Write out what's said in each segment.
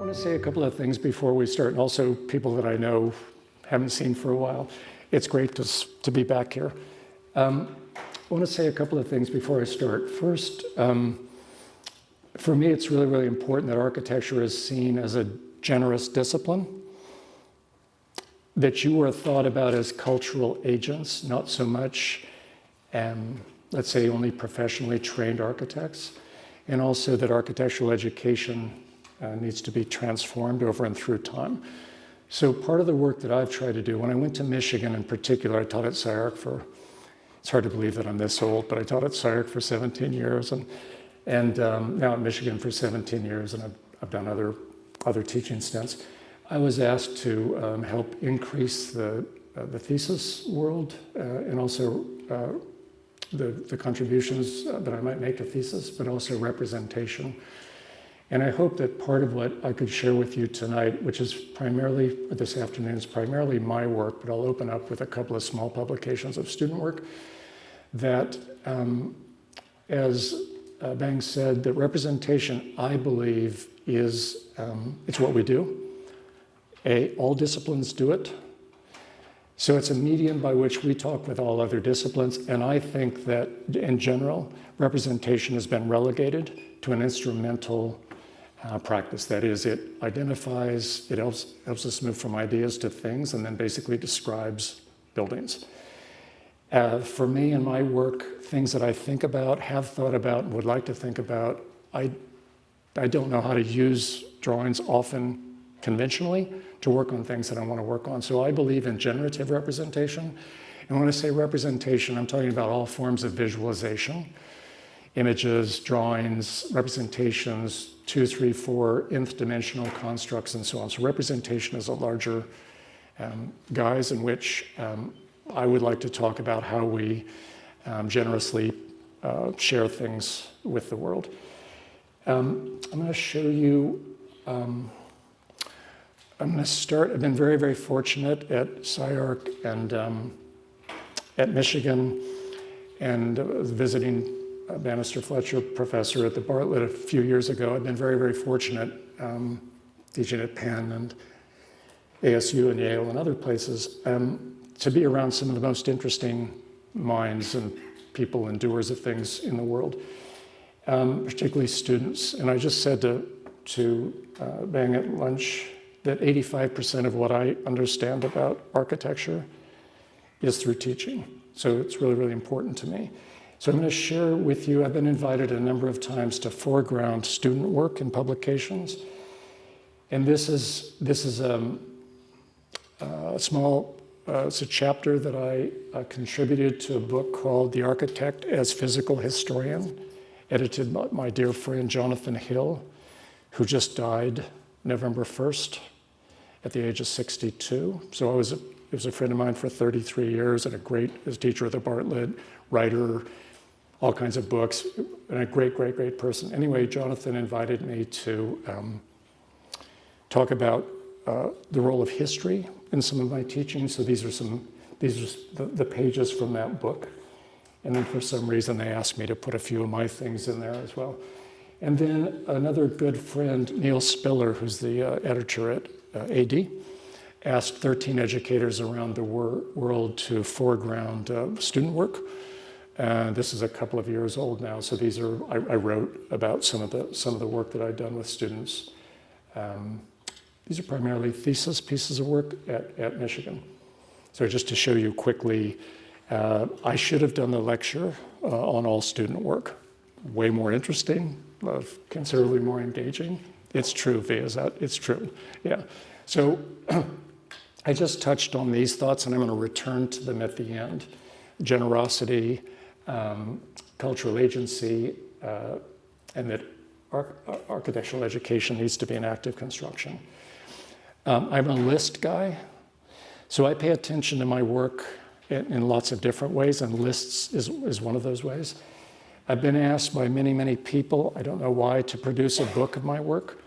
want to say a couple of things before we start, and also people that I know haven't seen for a while. It's great to be back here. I want to say a couple of things before I start. First, for me, it's really, really important that architecture is seen as a generous discipline, that you are thought about as cultural agents, not so much, let's say, only professionally trained architects, and also that architectural education needs to be transformed over and through time. So part of the work that I've tried to do, when I went to Michigan in particular, I taught at SCIARC for, it's hard to believe that I'm this old, but I taught at SCIARC for 17 years, and now at Michigan for 17 years, and I've done other teaching stints. I was asked to help increase the thesis world and also the contributions that I might make to thesis, but also representation. And I hope that part of what I could share with you tonight, which is primarily, this afternoon, is primarily my work, but I'll open up with a couple of small publications of student work, that as Bang said, that representation, I believe, is, it's what we do. All disciplines do it. So it's a medium by which we talk with all other disciplines, and I think that, in general, representation has been relegated to an instrumental practice. That is, it identifies, it helps us move from ideas to things, and then basically describes buildings. For me in my work, things that I think about, have thought about, and would like to think about, I don't know how to use drawings often conventionally to work on things that I want to work on. So I believe in generative representation. And when I say representation, I'm talking about all forms of visualization, images, drawings, representations, 2, 3, 4, nth dimensional constructs, and so on. So representation is a larger guise in which I would like to talk about how we generously share things with the world. I'm going to show you, I'm going to start. I've been very, very fortunate at SCIARC and at Michigan, and visiting Bannister Fletcher professor at the Bartlett a few years ago. I've been very, very fortunate teaching at Penn and ASU and Yale and other places to be around some of the most interesting minds and people and doers of things in the world, particularly students. And I just said to Bang at lunch that 85% of what I understand about architecture is through teaching. So it's really, really important to me. So I'm going to share with you, I've been invited a number of times to foreground student work in publications. And this is a small, it's a chapter that I contributed to a book called The Architect as Physical Historian, edited by my dear friend Jonathan Hill, who just died November 1st at the age of 62. So it was a friend of mine for 33 years and as teacher at the Bartlett, writer, all kinds of books, and a great, great, great person. Anyway, Jonathan invited me to talk about the role of history in some of my teaching. So these are the pages from that book. And then for some reason, they asked me to put a few of my things in there as well. And then another good friend, Neil Spiller, who's the editor at AD, asked 13 educators around the world to foreground student work. This is a couple of years old now, so these are, I wrote about some of the work that I've done with students. These are primarily thesis pieces of work at Michigan. So just to show you quickly, I should have done the lecture on all student work. Way more interesting, considerably more engaging. It's true, Via, it's true, yeah. So I just touched on these thoughts, and I'm going to return to them at the end. Generosity, cultural agency, and that architectural education needs to be an active construction. I'm a list guy, so I pay attention to my work in lots of different ways, and lists is one of those ways. I've been asked by many, many people, I don't know why, to produce a book of my work.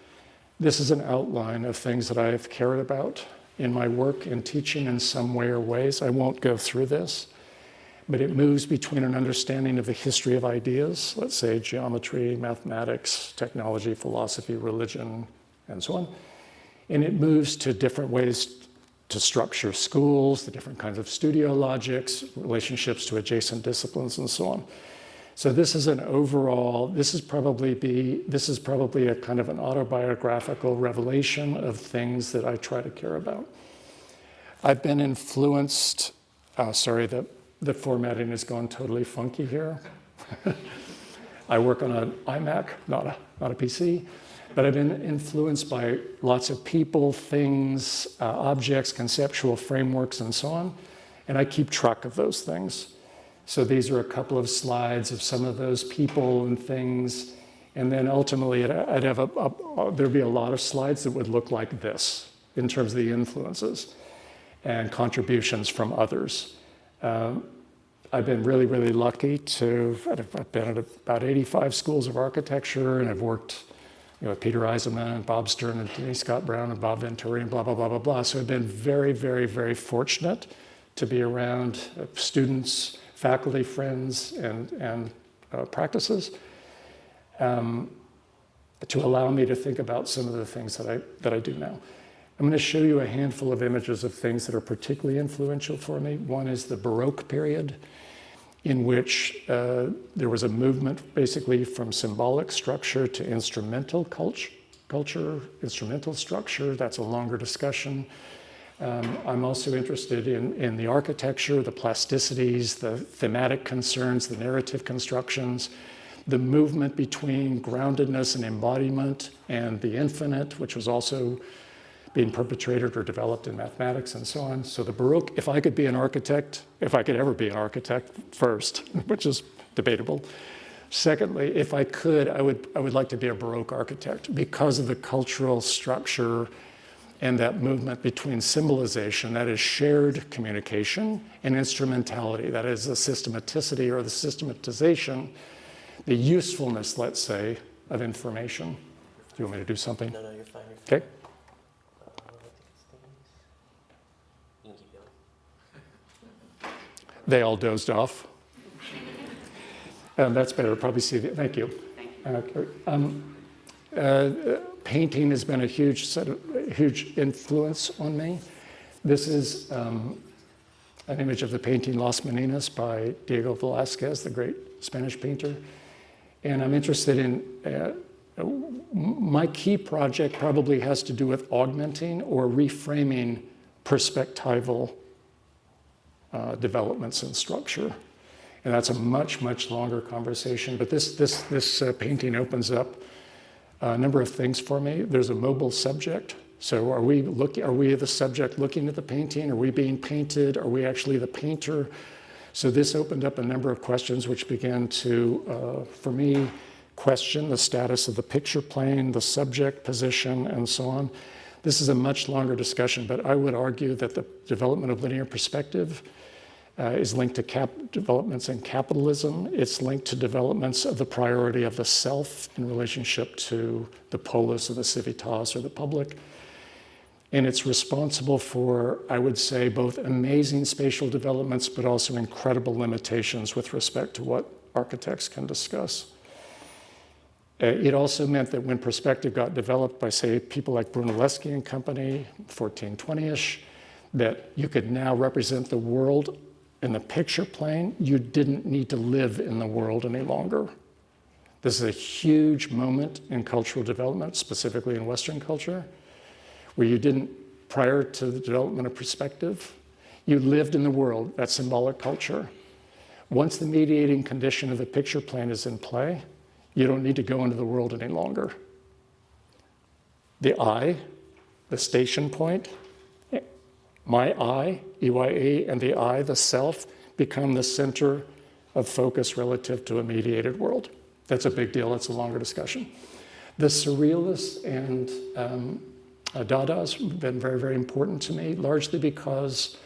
This is an outline of things that I've cared about in my work in teaching in some way or ways. I won't go through this, but it moves between an understanding of the history of ideas, let's say geometry, mathematics, technology, philosophy, religion, and so on. And it moves to different ways to structure schools, the different kinds of studio logics, relationships to adjacent disciplines, and so on. So this is an overall, this is probably a kind of an autobiographical revelation of things that I try to care about. I've been influenced, sorry, the formatting has gone totally funky here. I work on an iMac, not a PC, but I've been influenced by lots of people, things, objects, conceptual frameworks, and so on. And I keep track of those things. So these are a couple of slides of some of those people and things. And then ultimately, there'd be a lot of slides that would look like this in terms of the influences and contributions from others. I've been really, really lucky I've been at about 85 schools of architecture, and I've worked with Peter Eisenman and Bob Stern and Denise Scott Brown and Bob Venturi and blah, blah, blah, blah, blah. So I've been very, very, very fortunate to be around students, faculty, friends, and practices to allow me to think about some of the things that I do now. I'm going to show you a handful of images of things that are particularly influential for me. One is the Baroque period, in which there was a movement basically from symbolic structure to instrumental culture, instrumental structure. That's a longer discussion. I'm also interested in the architecture, the plasticities, the thematic concerns, the narrative constructions, the movement between groundedness and embodiment and the infinite, which was also being perpetrated or developed in mathematics and so on. So the Baroque, if I could be an architect, if I could ever be an architect first, which is debatable. Secondly, if I could, I would like to be a Baroque architect because of the cultural structure and that movement between symbolization, that is shared communication, and instrumentality, that is the systematicity or the systematization, the usefulness, let's say, of information. Do you want me to do something? No, you're fine. Okay. They all dozed off. That's better. Probably see it. Thank you. Painting has been a huge influence on me. This is an image of the painting Las Meninas by Diego Velázquez, the great Spanish painter. And I'm interested in, my key project probably has to do with augmenting or reframing perspectival developments in structure. And that's a much, much longer conversation. But this painting opens up a number of things for me. There's a mobile subject. So are we the subject looking at the painting? Are we being painted? Are we actually the painter? So this opened up a number of questions which began to, for me, question the status of the picture plane, the subject position, and so on. This is a much longer discussion, but I would argue that the development of linear perspective is linked to developments in capitalism. It's linked to developments of the priority of the self in relationship to the polis or the civitas or the public. And it's responsible for, I would say, both amazing spatial developments, but also incredible limitations with respect to what architects can discuss. It also meant that when perspective got developed by, say, people like Brunelleschi and company, 1420-ish, that you could now represent the world in the picture plane. You didn't need to live in the world any longer. This is a huge moment in cultural development, specifically in Western culture, where you didn't, prior to the development of perspective, you lived in the world, that symbolic culture. Once the mediating condition of the picture plane is in play, you don't need to go into the world any longer. The I, the station point, my I, EYE, and the I, the self, become the center of focus relative to a mediated world. That's a big deal. It's a longer discussion. The surrealists and Dadas have been very, very important to me, largely because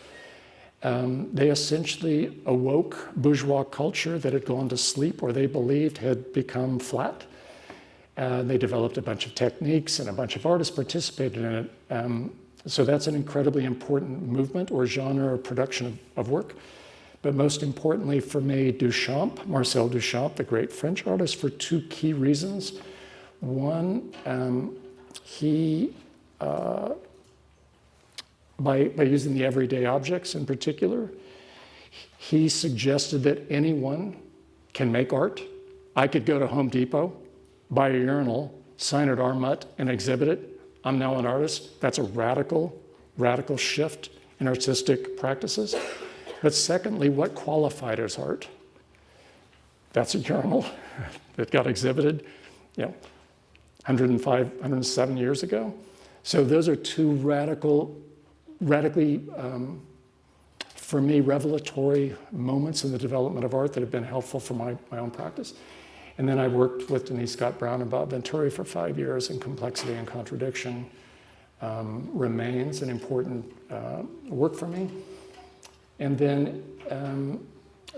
they essentially awoke bourgeois culture that had gone to sleep or they believed had become flat. They developed a bunch of techniques and a bunch of artists participated in it. So that's an incredibly important movement or genre or production of work. But most importantly for me, Duchamp, Marcel Duchamp, the great French artist, for two key reasons. One, he, by using the everyday objects in particular, he suggested that anyone can make art. I could go to Home Depot, buy a urinal, sign it Armut, and exhibit it. I'm now an artist. That's a radical shift in artistic practices. But secondly, what qualified as art? That's a urinal that got exhibited, 105, 107 years ago. So those are two radically, for me, revelatory moments in the development of art that have been helpful for my own practice. And then I worked with Denise Scott Brown and Bob Venturi for 5 years, and Complexity and Contradiction remains an important work for me. And then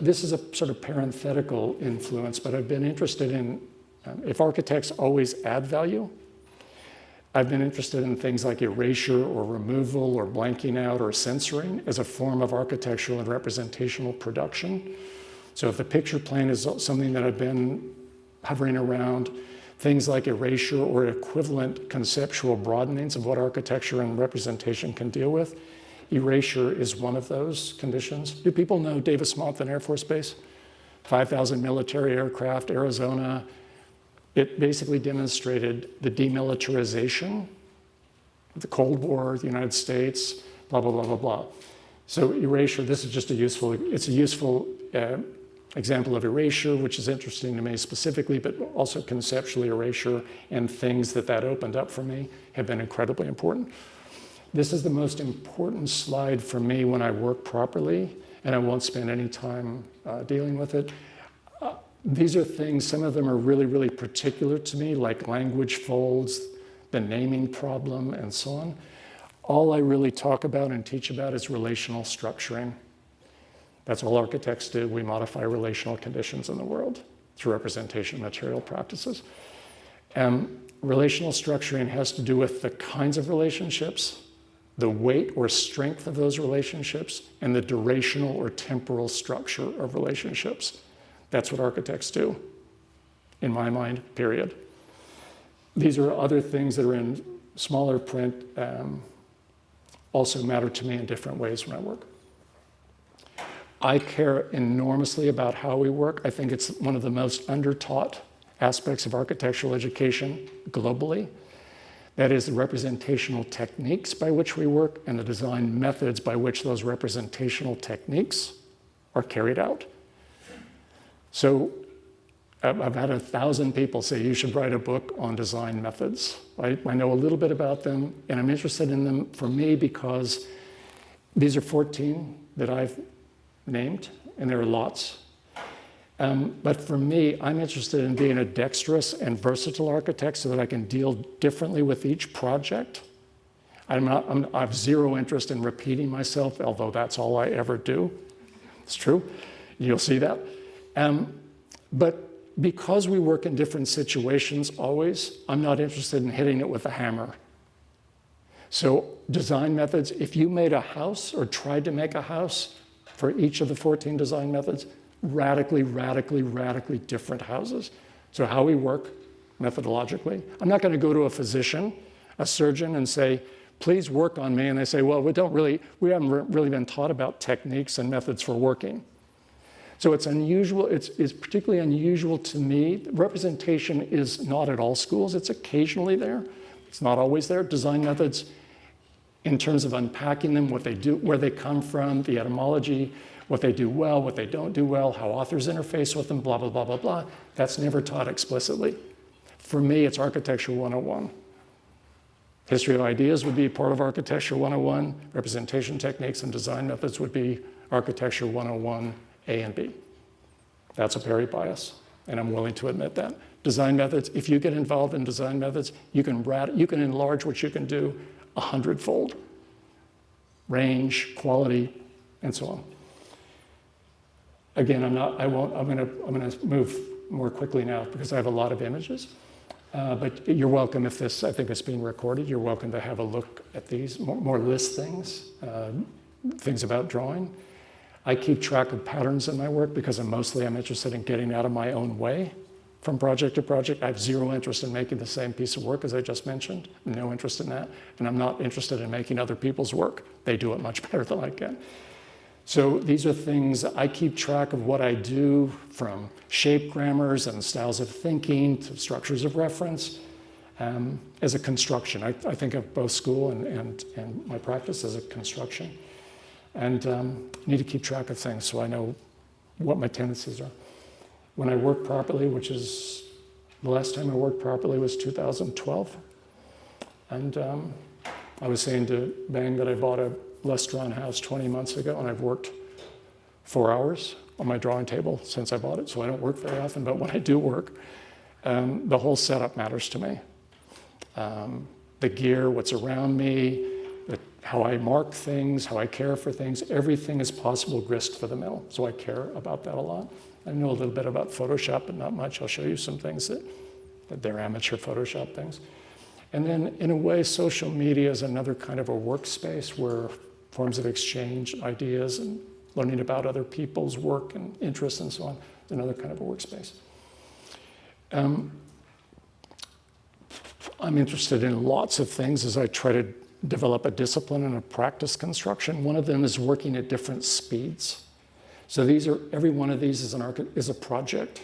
this is a sort of parenthetical influence, but I've been interested in, if architects always add value, I've been interested in things like erasure or removal or blanking out or censoring as a form of architectural and representational production. So if the picture plane is something that I've been hovering around, things like erasure or equivalent conceptual broadenings of what architecture and representation can deal with, erasure is one of those conditions. Do people know Davis-Monthan Air Force Base? 5,000 military aircraft, Arizona. It basically demonstrated the demilitarization of the Cold War, the United States, blah, blah, blah, blah, blah. So erasure, this is just a useful example of erasure, which is interesting to me specifically, but also conceptually erasure and things that opened up for me have been incredibly important. This is the most important slide for me when I work properly, and I won't spend any time dealing with it. These are things, some of them are really, really particular to me, like language folds, the naming problem, and so on. All I really talk about and teach about is relational structuring. That's all architects do. We modify relational conditions in the world through representation material practices. Relational structuring has to do with the kinds of relationships, the weight or strength of those relationships, and the durational or temporal structure of relationships. That's what architects do, in my mind, period. These are other things that are in smaller print, also matter to me in different ways when I work. I care enormously about how we work. I think it's one of the most undertaught aspects of architectural education globally. That is the representational techniques by which we work and the design methods by which those representational techniques are carried out. So I've had 1,000 people say you should write a book on design methods. I know a little bit about them, and I'm interested in them for me because these are 14 that I've named, and there are lots. But for me, I'm interested in being a dexterous and versatile architect so that I can deal differently with each project. I have zero interest in repeating myself, although that's all I ever do. It's true. You'll see that. But because we work in different situations always, I'm not interested in hitting it with a hammer. So design methods, if you made a house or tried to make a house for each of the 14 design methods, radically different houses. So how we work methodologically. I'm not going to go to a physician, a surgeon, and say, please work on me. And they say, well, we haven't really been taught about techniques and methods for working. So it's unusual, it's particularly unusual to me. Representation is not at all schools, it's occasionally there. It's not always there. Design methods, in terms of unpacking them, what they do, where they come from, the etymology, what they do well, what they don't do well, how authors interface with them, blah, blah, blah, blah, blah. That's never taught explicitly. For me, it's Architecture 101. History of ideas would be part of Architecture 101. Representation techniques and design methods would be Architecture 101, A and B. That's a Perry bias, and I'm willing to admit that. Design methods, if you get involved in design methods, you can enlarge what you can do 100-fold. Range, quality, and so on. Again, I'm gonna move more quickly now because I have a lot of images. But you're welcome if this, I think it's being recorded, you're welcome to have a look at these, more listings, things about drawing. I keep track of patterns in my work because I'm interested in getting out of my own way from project to project. I have zero interest in making the same piece of work as I just mentioned. No interest in that. And I'm not interested in making other people's work. They do it much better than I can. So these are things I keep track of what I do, from shape grammars and styles of thinking to structures of reference, as a construction. I think of both school and my practice as a construction. And I need to keep track of things so I know what my tendencies are. When I work properly, which is the last time I worked properly was 2012. And I was saying to Bang that I bought a less drawn house 20 months ago, and I've worked 4 hours on my drawing table since I bought it, so I don't work very often, but when I do work, the whole setup matters to me. The gear, what's around me, how I mark things, how I care for things, everything is possible grist for the mill, so I care about that a lot. I know a little bit about Photoshop, but not much. I'll show you some things that they're amateur Photoshop things. And then, in a way, social media is another kind of a workspace where forms of exchange, ideas, and learning about other people's work and interests and so on is another kind of a workspace. I'm interested in lots of things as I try to develop a discipline and a practice construction. One of them is working at different speeds. So every one of these is a project.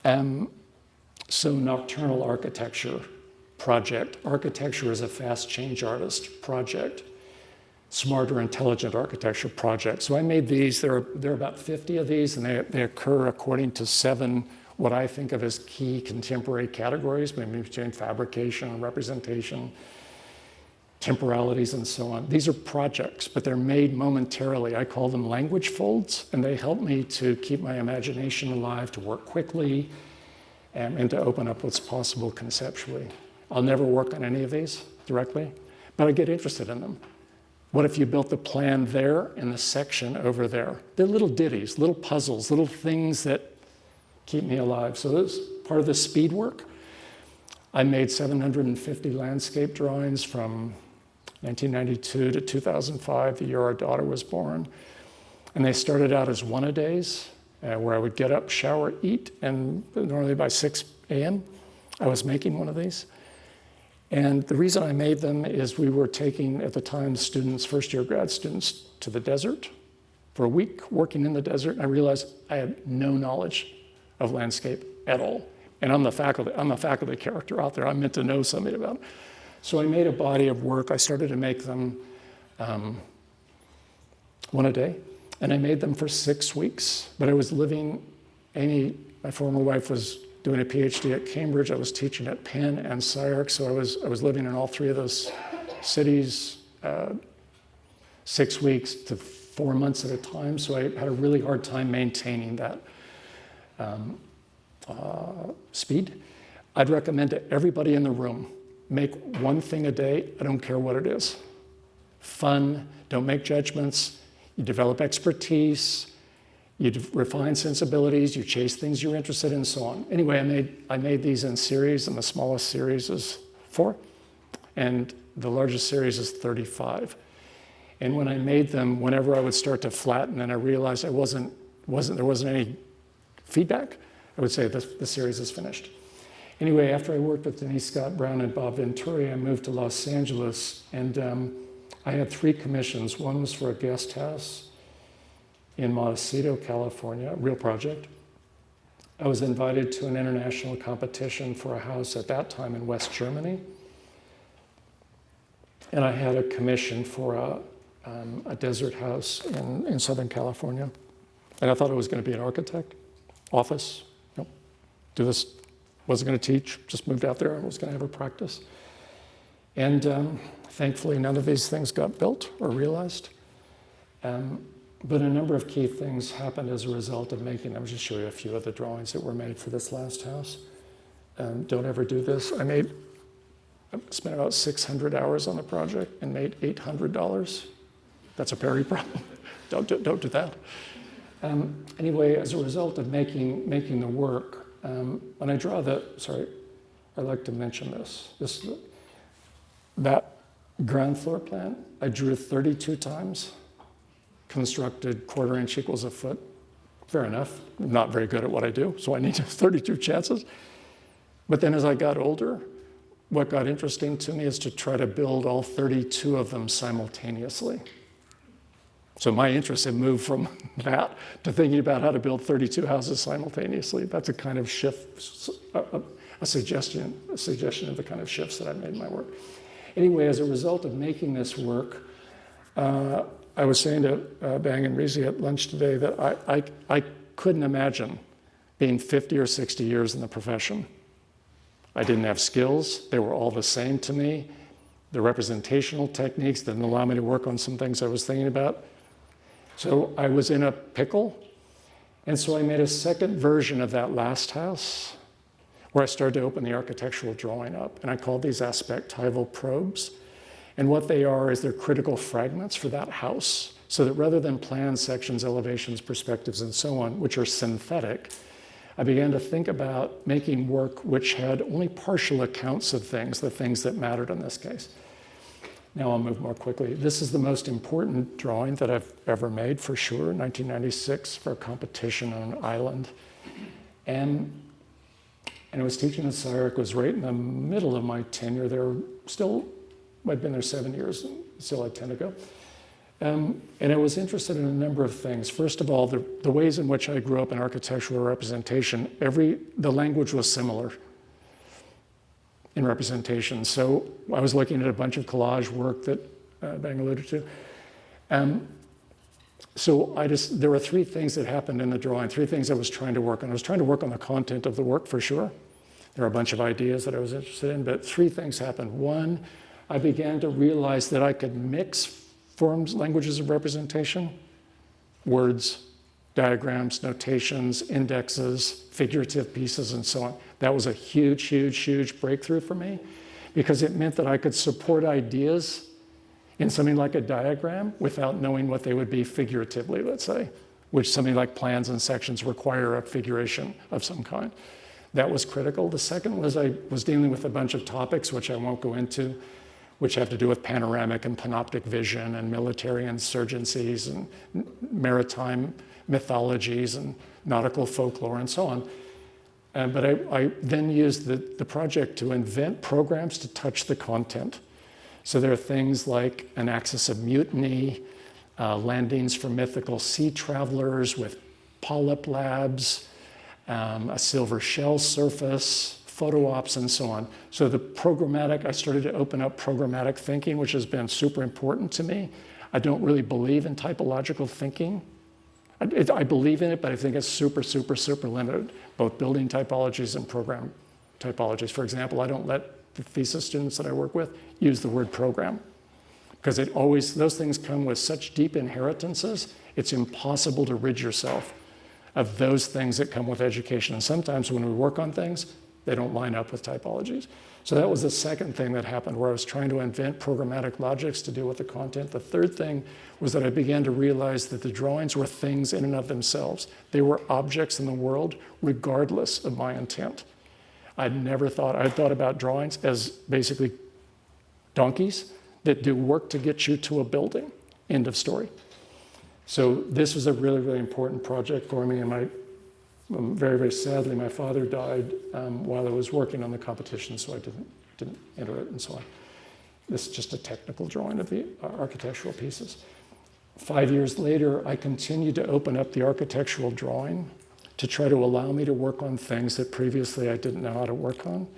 So nocturnal architecture, project. Architecture is a fast change artist, project. Smarter, intelligent architecture, project. So I made these, there are about 50 of these, and they occur according to 7 what I think of as key contemporary categories, maybe between fabrication, representation, temporalities, and so on. These are projects, but they're made momentarily. I call them language folds, and they help me to keep my imagination alive, to work quickly, and to open up what's possible conceptually. I'll never work on any of these directly, but I get interested in them. What if you built the plan there and the section over there? They're little ditties, little puzzles, little things that keep me alive. So that's part of the speed work. I made 750 landscape drawings from 1992 to 2005, the year our daughter was born. And they started out as one-a-days, where I would get up, shower, eat, and normally by 6 a.m., I was making one of these. And the reason I made them is we were taking, at the time, students, first-year grad students, to the desert for a week, working in the desert. And I realized I had no knowledge of landscape at all. And I'm a faculty character out there. I'm meant to know something about it. So I made a body of work. I started to make them one a day. And I made them for 6 weeks. But I was living, Amy, my former wife, was doing a PhD at Cambridge. I was teaching at Penn and SCIARC. So I was living in all 3 of those cities 6 weeks to 4 months at a time. So I had a really hard time maintaining that speed. I'd recommend to everybody in the room, make one thing a day. I don't care what it is. Fun, don't make judgments. You develop expertise, you refine sensibilities, you chase things you're interested in, and so on. Anyway, I made these in series, and the smallest series is 4, and the largest series is 35. And when I made them, whenever I would start to flatten and I realized there wasn't any feedback, I would say the series is finished. Anyway, after I worked with Denise Scott Brown and Bob Venturi, I moved to Los Angeles, and I had 3 commissions. One was for a guest house in Montecito, California, a real project. I was invited to an international competition for a house at that time in West Germany. And I had a commission for a desert house in Southern California. And I thought I was going to be an architect, office, do this, wasn't going to teach, just moved out there and was going to have a practice. And thankfully, none of these things got built or realized. But a number of key things happened as a result of making them. I'll just show you a few of the drawings that were made for this last house. Don't ever do this. I spent about 600 hours on the project and made $800. That's a Perry problem. Don't do that. Anyway, as a result of making the work, when I draw I'd like to mention this. That ground floor plan, I drew 32 times, constructed 1/4 inch equals a foot fair enough. I'm not very good at what I do, so I need 32 chances. But then as I got older, what got interesting to me is to try to build all 32 of them simultaneously. So my interests have moved from that to thinking about how to build 32 houses simultaneously. That's a kind of shift, a suggestion of the kind of shifts that I've made in my work. Anyway, as a result of making this work, I was saying to Bang and Rizi at lunch today that I couldn't imagine being 50 or 60 years in the profession. I didn't have skills. They were all the same to me. The representational techniques didn't allow me to work on some things I was thinking about. So I was in a pickle. And so I made a second version of that last house where I started to open the architectural drawing up. And I called these aspectival probes. And what they are is they're critical fragments for that house. So that rather than plans, sections, elevations, perspectives, and so on, which are synthetic, I began to think about making work which had only partial accounts of things, the things that mattered in this case. Now I'll move more quickly. This is the most important drawing that I've ever made, for sure, 1996 for a competition on an island. And I was teaching at SCIARC. It was right in the middle of my tenure there. Still, I'd been there 7 years, still had 10 to go. And I was interested in a number of things. First of all, the ways in which I grew up in architectural representation, the language was similar in representation. So I was looking at a bunch of collage work that Bang alluded to. So there were three things that happened in the drawing, three things I was trying to work on. I was trying to work on the content of the work, for sure. There were a bunch of ideas that I was interested in, but three things happened. One, I began to realize that I could mix forms, languages of representation, words, diagrams, notations, indexes, figurative pieces, and so on. That was a huge, huge, huge breakthrough for me because it meant that I could support ideas in something like a diagram without knowing what they would be figuratively, let's say, which something like plans and sections require a figuration of some kind. That was critical. The second was I was dealing with a bunch of topics, which I won't go into, which have to do with panoramic and panoptic vision and military insurgencies and maritime mythologies and nautical folklore and so on. But I then used the project to invent programs to touch the content. So there are things like an axis of mutiny, landings for mythical sea travelers with polyp labs, a silver shell surface, photo ops, and so on. So I started to open up programmatic thinking, which has been super important to me. I don't really believe in typological thinking. I believe in it, but I think it's super, super, super limited, both building typologies and program typologies. For example, I don't let the thesis students that I work with use the word program because those things come with such deep inheritances, it's impossible to rid yourself of those things that come with education. And sometimes when we work on things, they don't line up with typologies. So that was the second thing that happened where I was trying to invent programmatic logics to deal with the content. The third thing was that I began to realize that the drawings were things in and of themselves. They were objects in the world regardless of my intent. I thought about drawings as basically donkeys that do work to get you to a building, end of story. So this was a really, really important project for me, and very, very sadly, my father died while I was working on the competition, so I didn't enter it and so on. This is just a technical drawing of the architectural pieces. 5 years later, I continued to open up the architectural drawing to try to allow me to work on things that previously I didn't know how to work on.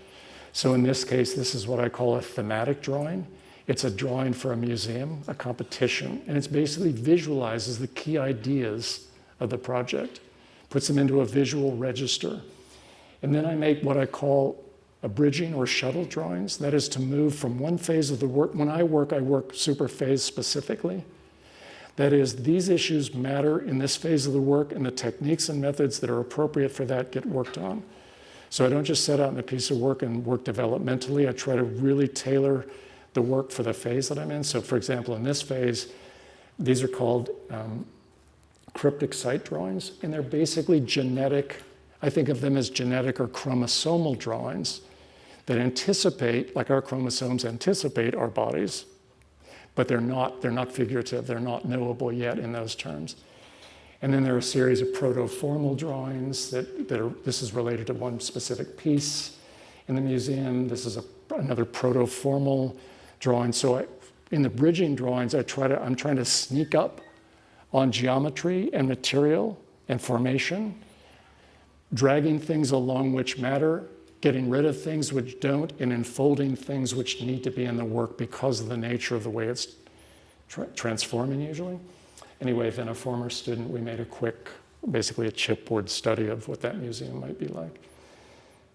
So in this case, this is what I call a thematic drawing. It's a drawing for a museum, a competition, and it basically visualizes the key ideas of the project, puts them into a visual register. And then I make what I call a bridging or shuttle drawings. That is to move from one phase of the work. When I work super phase specifically. That is, these issues matter in this phase of the work, and the techniques and methods that are appropriate for that get worked on. So I don't just set out in a piece of work and work developmentally. I try to really tailor the work for the phase that I'm in. So for example, in this phase, these are called cryptic site drawings, and they're basically genetic. I think of them as genetic or chromosomal drawings that anticipate, like our chromosomes anticipate our bodies, but they're not figurative, they're not knowable yet in those terms. And then there are a series of proto-formal drawings this is related to one specific piece in the museum. This is another proto-formal drawing. So in the bridging drawings, I'm trying to sneak up on geometry and material and formation, dragging things along which matter, getting rid of things which don't, and enfolding things which need to be in the work because of the nature of the way it's transforming usually. Anyway, then a former student, we made basically a chipboard study of what that museum might be like.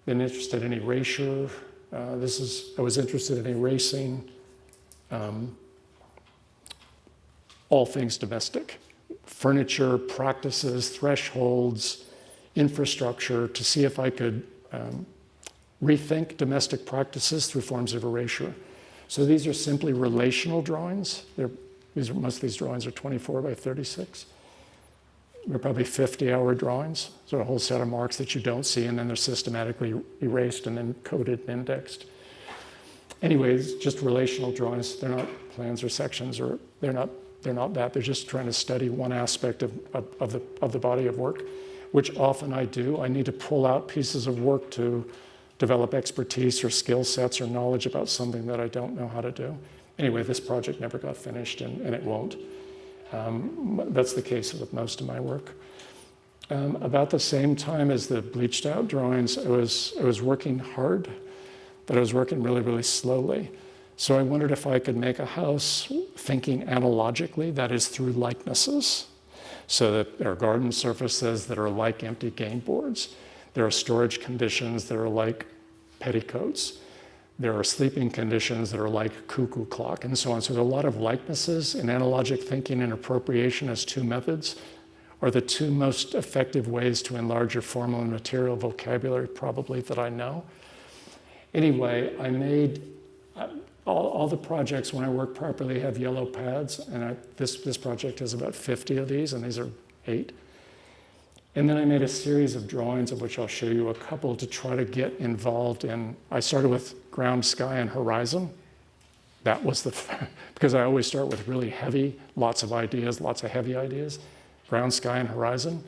Been interested in erasure. I was interested in erasing all things domestic. Furniture, practices, thresholds, infrastructure, to see if I could rethink domestic practices through forms of erasure. So these are simply relational drawings. Most of these drawings are 24 by 36. They're probably 50-hour drawings. So a whole set of marks that you don't see, and then they're systematically erased and then coded and indexed. Anyways, just relational drawings. They're not plans or sections, or they're not that. They're just trying to study one aspect of the body of work, which often I do. I need to pull out pieces of work to develop expertise or skill sets or knowledge about something that I don't know how to do. Anyway, this project never got finished, and it won't. That's the case with most of my work. About the same time as the bleached out drawings, I was working hard, but I was working really, really slowly. So I wondered if I could make a house thinking analogically, that is through likenesses. So that there are garden surfaces that are like empty game boards. There are storage conditions that are like petticoats. There are sleeping conditions that are like cuckoo clock, and so on. So there are a lot of likenesses, and analogic thinking and appropriation as two methods are the two most effective ways to enlarge your formal and material vocabulary, probably, that I know. Anyway, I made all the projects, when I work properly, have yellow pads, and this project has about 50 of these, and these are 8. And then I made a series of drawings, of which I'll show you a couple, to try to get involved in. I started with ground, sky, and horizon. That was because I always start with really heavy, lots of ideas, lots of heavy ideas. Ground, sky, and horizon.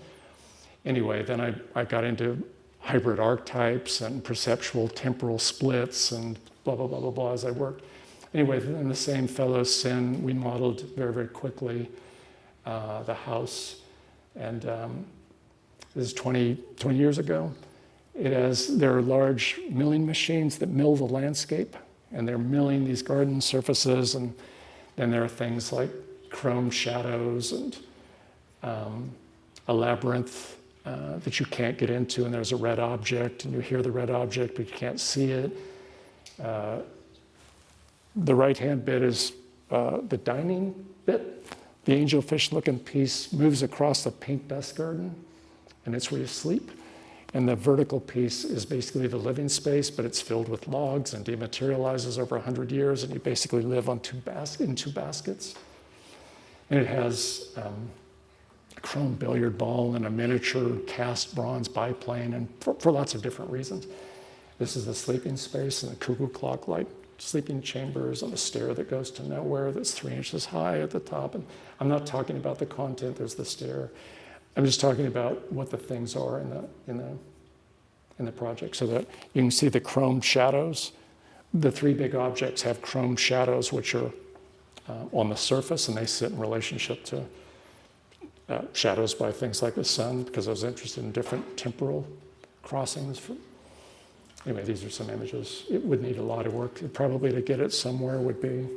Anyway, then I got into hybrid archetypes and perceptual temporal splits and blah, blah, blah, blah, blah as I worked. Anyway, in the same fellow sin, we modeled very, very quickly the house. And this is 20 years ago. There are large milling machines that mill the landscape, and they're milling these garden surfaces, and then there are things like chrome shadows and a labyrinth that you can't get into, and there's a red object, and you hear the red object, but you can't see it. The right-hand bit is the dining bit. The angelfish-looking piece moves across the pink dust garden, and it's where you sleep. And the vertical piece is basically the living space, but it's filled with logs and dematerializes over 100 years, and you basically live on in two baskets. And it has a chrome billiard ball and a miniature cast bronze biplane, and for lots of different reasons. This is the sleeping space, and the cuckoo clock light sleeping chambers, and a stair that goes to nowhere that's 3 inches high at the top. And I'm not talking about the content, there's the stair. I'm just talking about what the things are in the project, so that you can see the chrome shadows. The 3 big objects have chrome shadows, which are on the surface, and they sit in relationship to shadows by things like the sun, because I was interested in different temporal crossings. Anyway, these are some images. It would need a lot of work. Probably to get it somewhere would be,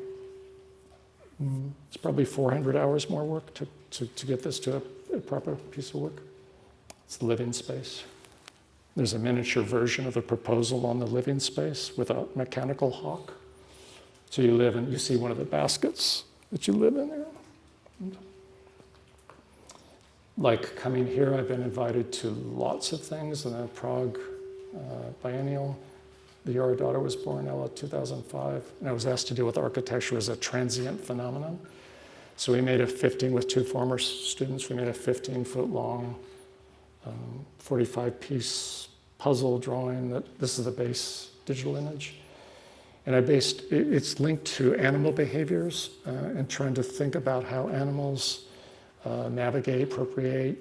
it's probably 400 hours more work to get this to a proper piece of work. It's the living space. There's a miniature version of the proposal on the living space with a mechanical hawk. So you live and you see one of the baskets that you live in there. Like coming here, I've been invited to lots of things in the Prague biennial. The year our daughter was born, Ella, 2005. And I was asked to deal with architecture as a transient phenomenon. So we made with 2 former students, we made a 15-foot long, 45-piece puzzle drawing this is the base digital image. And it's linked to animal behaviors and trying to think about how animals navigate, appropriate,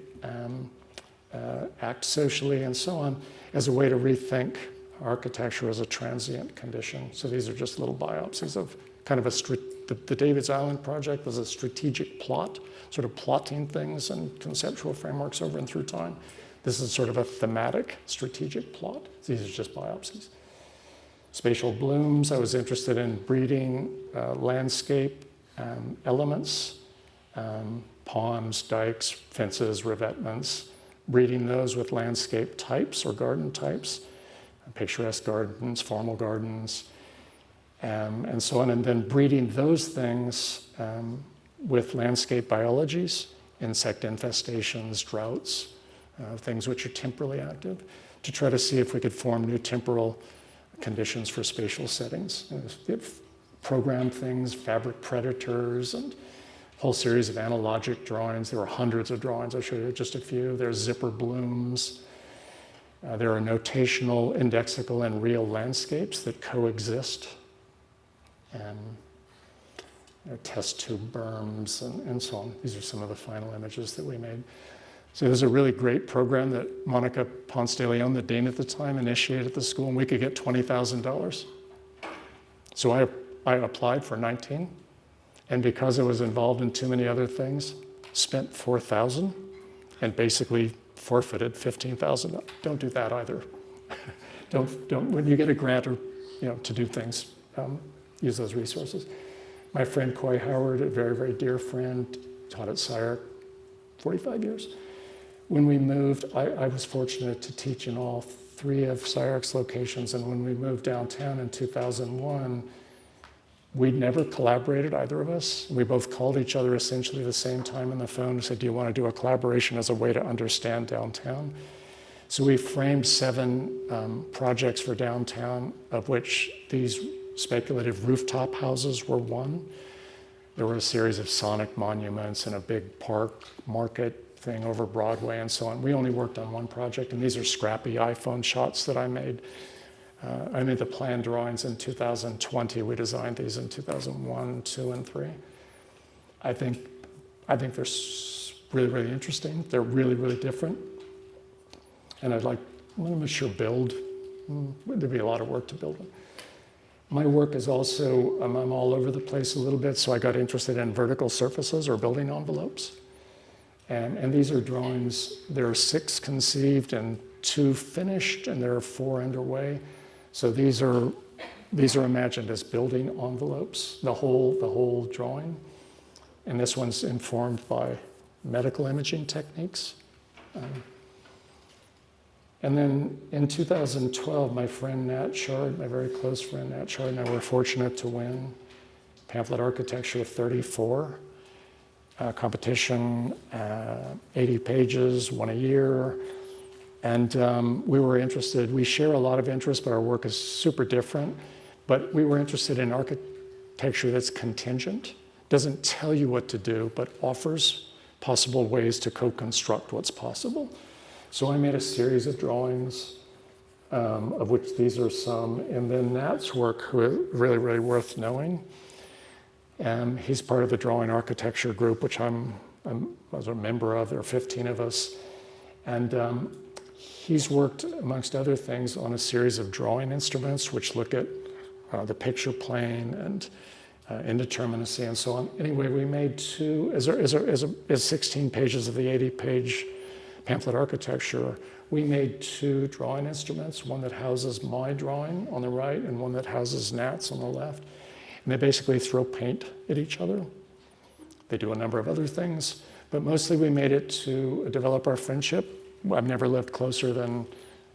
act socially, and so on, as a way to rethink architecture as a transient condition. So these are just little biopsies of kind of the David's Island project was a strategic plot, sort of plotting things and conceptual frameworks over and through time. This is sort of a thematic strategic plot. These are just biopsies. Spatial blooms, I was interested in breeding landscape elements, ponds, dikes, fences, revetments, breeding those with landscape types or garden types, picturesque gardens, formal gardens, and so on, and then breeding those things with landscape biologies, insect infestations, droughts, things which are temporally active, to try to see if we could form new temporal conditions for spatial settings. Program things, fabric predators, and a whole series of analogic drawings. There were hundreds of drawings. I'll show you just a few. There's zipper blooms. There are notational, indexical, and real landscapes that coexist. And test tube berms and so on. These are some of the final images that we made. So there's a really great program that Monica Ponce de Leon, the dean at the time, initiated at the school, and we could get $20,000. So I applied for 19, and because I was involved in too many other things, spent $4,000 and basically forfeited $15,000. Don't do that either. don't when you get a grant or to do things, use those resources. My friend Coy Howard, a very, very dear friend, taught at SCI-Arc 45 years. When we moved, I was fortunate to teach in all 3 of SCI-Arc's locations, and when we moved downtown in 2001, we'd never collaborated, either of us. We both called each other essentially the same time on the phone and said, do you want to do a collaboration as a way to understand downtown? So we framed 7 projects for downtown, of which these speculative rooftop houses were one. There were a series of sonic monuments and a big park market thing over Broadway and so on. We only worked on one project, and these are scrappy iPhone shots that I made. I made the plan drawings in 2020. We designed these in 2001, 2, and 3. I think they're really, really interesting. They're really, really different. And I'm not sure build. There'd be a lot of work to build them. My work is also, I'm all over the place a little bit, so I got interested in vertical surfaces or building envelopes. And these are drawings. There are 6 conceived and 2 finished, and there are 4 underway. So these are imagined as building envelopes, the whole drawing. And this one's informed by medical imaging techniques. And then in 2012, my friend Nat Shard, my very close friend Nat Shard, and I were fortunate to win Pamphlet Architecture 34 competition, 80 pages, 1 a year. And we were interested, we share a lot of interests, but our work is super different. But we were interested in architecture that's contingent, doesn't tell you what to do, but offers possible ways to co-construct what's possible. So I made a series of drawings, of which these are some, and then Nat's work, who is really, really worth knowing. He's part of the drawing architecture group, which I was a member of. There are 15 of us. And he's worked, amongst other things, on a series of drawing instruments, which look at the picture plane and indeterminacy and so on. Anyway, we made 2, as 16 pages of the 80-page pamphlet architecture, we made 2 drawing instruments, one that houses my drawing on the right and one that houses Nat's on the left. And they basically throw paint at each other. They do a number of other things, but mostly we made it to develop our friendship. I've never lived closer than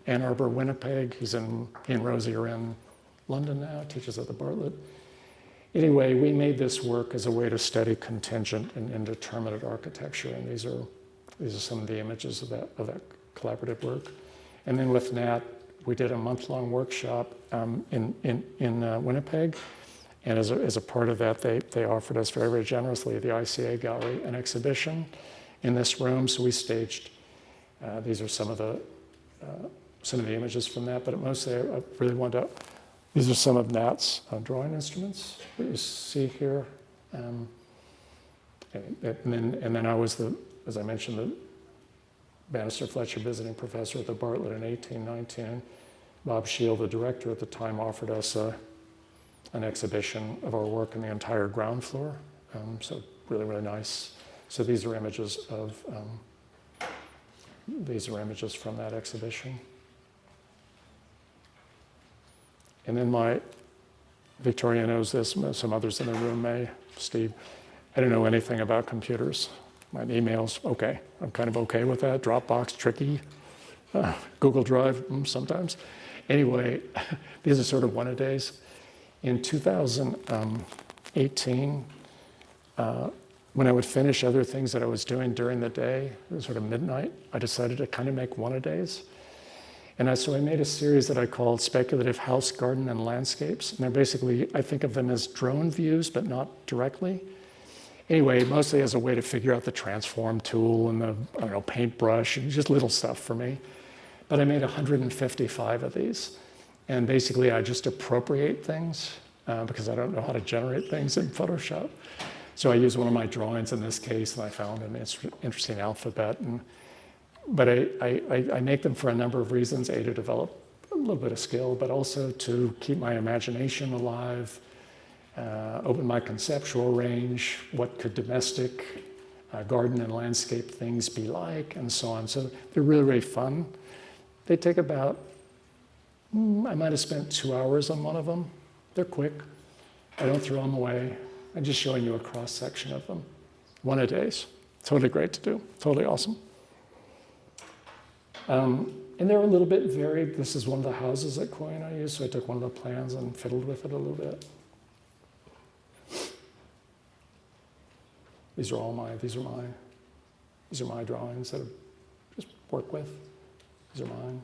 Ann Arbor, Winnipeg. He and Rosie are in London now, teaches at the Bartlett. Anyway, we made this work as a way to study contingent and indeterminate architecture, and these are some of the images of that collaborative work. And then with Nat, we did a month-long workshop in Winnipeg, and as a part of that, they offered us very, very generously, the ICA Gallery, an exhibition in this room. So we staged. These are some of the images from that, but mostly I really wanted to. These are some of Nat's drawing instruments that you see here. And then I was as I mentioned, the Bannister Fletcher visiting professor at the Bartlett in 1819. Bob Shield, the director at the time, offered us an exhibition of our work in the entire ground floor. So really, really nice. So these are images from that exhibition. And then Victoria knows this, some others in the room may, Steve, I don't know anything about computers. My emails, okay, I'm kind of okay with that. Dropbox, tricky. Google Drive, sometimes. Anyway, these are sort of one-a-days. In 2018, when I would finish other things that I was doing during the day, it was sort of midnight, I decided to kind of make one-a-days. And so I made a series that I called Speculative House, Garden, and Landscapes. And they're basically, I think of them as drone views, but not directly. Anyway, mostly as a way to figure out the transform tool and the, paintbrush, and just little stuff for me. But I made 155 of these. And basically, I just appropriate things because I don't know how to generate things in Photoshop. So I use one of my drawings in this case, and I found an interesting alphabet. But I make them for a number of reasons. A, to develop a little bit of skill, but also to keep my imagination alive, open my conceptual range, what could domestic garden and landscape things be like, and so on. So they're really, really fun. They take about, I might have spent 2 hours on one of them. They're quick. I don't throw them away. I'm just showing you a cross-section of them. One-a-days. Totally great to do. Totally awesome. And they're a little bit varied. This is one of the houses at Coin I used, so I took one of the plans and fiddled with it a little bit. These are my drawings that I just work with. These are mine.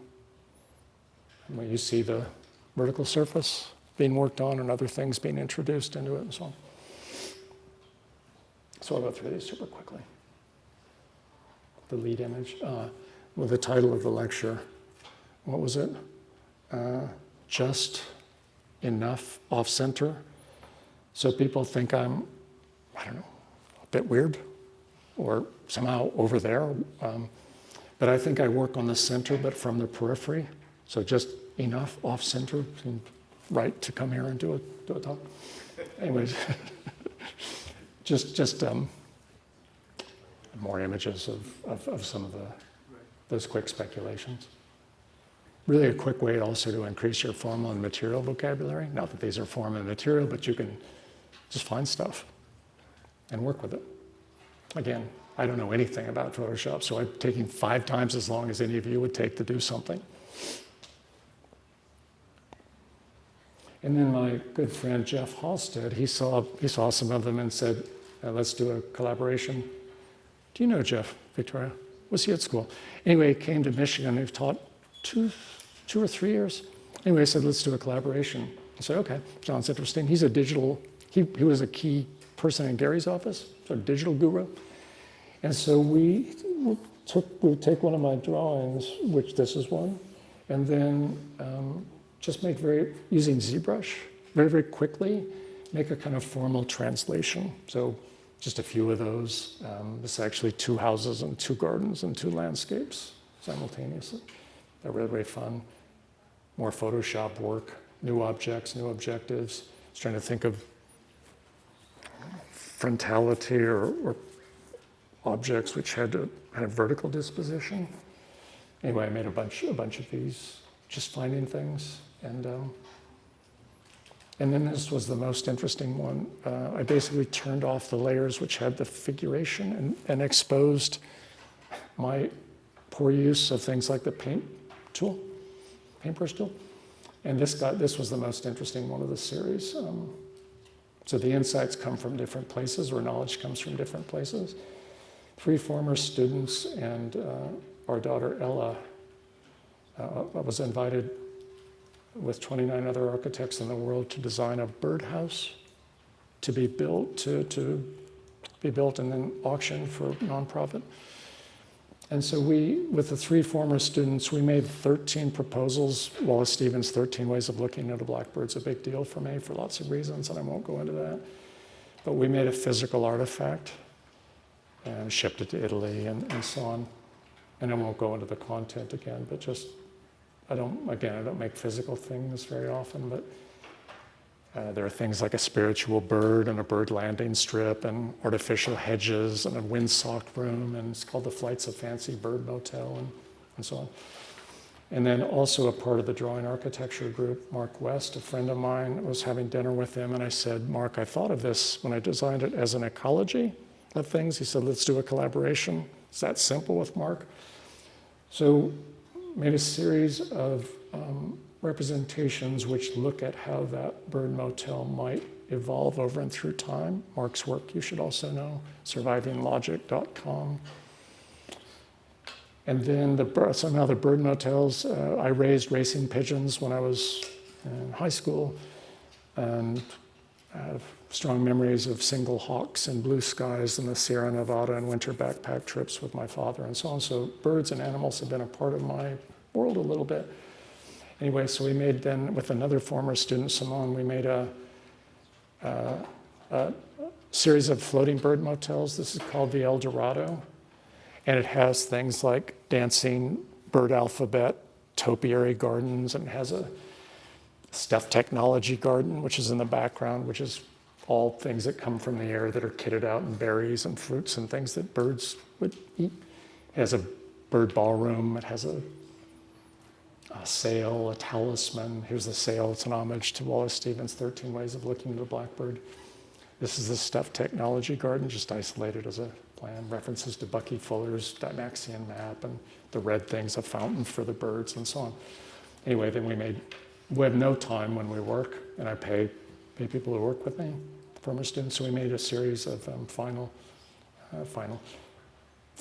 And when you see the vertical surface being worked on and other things being introduced into it and so on. So I'll go through these super quickly. The lead image, well, the title of the lecture, what was it? Just enough off-center. So people think I'm, I don't know, a bit weird or somehow over there. But I think I work on the center, but from the periphery. So just enough off-center and right to come here and do a talk. Anyways, just more images of some of those quick speculations. Really a quick way also to increase your formal and material vocabulary. Not that these are form and material, but you can just find stuff and work with it. Again, I don't know anything about Photoshop, so I'm taking 5 times as long as any of you would take to do something. And then my good friend Jeff Halstead, he saw some of them and said, let's do a collaboration. Do you know Jeff, Victoria? Was he at school? Anyway, he came to Michigan. He's taught 2 or 3 years. Anyway, I said, let's do a collaboration. I said, okay, sounds interesting. He's a digital, he was a key person in Gary's office, so a digital guru. And so we would take one of my drawings, which this is one, and then just make using ZBrush, very, very quickly, make a kind of formal translation. So just a few of those. This is actually 2 houses and 2 gardens and 2 landscapes simultaneously. They're really, really fun. More Photoshop work, new objects, new objectives. I was trying to think of frontality or objects which had a kind of vertical disposition. Anyway, I made a bunch of these, just finding things. And then this was the most interesting one. I basically turned off the layers which had the figuration and exposed my poor use of things like the paintbrush tool. And this was the most interesting one of the series. So the insights come from different places, or knowledge comes from different places. 3 former students and our daughter Ella was invited with 29 other architects in the world to design a birdhouse to be built and then auctioned for nonprofit. And so with the 3 former students, we made 13 proposals. Wallace Stevens' 13 Ways of Looking at a Blackbird's a big deal for me for lots of reasons, and I won't go into that. But we made a physical artifact and shipped it to Italy and so on. And I won't go into the content again, but just, I don't make physical things very often, but there are things like a spiritual bird and a bird landing strip and artificial hedges and a windsocked room, and it's called the Flights of Fancy Bird Motel and so on. And then also a part of the drawing architecture group, Mark West, a friend of mine, was having dinner with him, and I said, Mark, I thought of this when I designed it as an ecology of things. He said, let's do a collaboration. It's that simple with Mark. So made a series of representations which look at how that bird motel might evolve over and through time. Mark's work you should also know, survivinglogic.com. And then somehow the bird motels, I raised racing pigeons when I was in high school, and I have strong memories of single hawks and blue skies in the Sierra Nevada and winter backpack trips with my father and so on. So birds and animals have been a part of my world a little bit. Anyway, so we made then, with another former student, Simone, we made a series of floating bird motels. This is called the El Dorado. And it has things like dancing bird alphabet, topiary gardens, and it has a stuffed technology garden, which is in the background, which is all things that come from the air that are kitted out in berries and fruits and things that birds would eat. It has a bird ballroom. It has a sail, a talisman. Here's the sail. It's an homage to Wallace Stevens' 13 Ways of Looking at a Blackbird. This is the stuffed technology garden, just isolated as a plan. References to Bucky Fuller's Dymaxion map, and the red thing's a fountain for the birds and so on. Anyway, then we have no time when we work, and I pay people who work with me, former students, so we made a series of final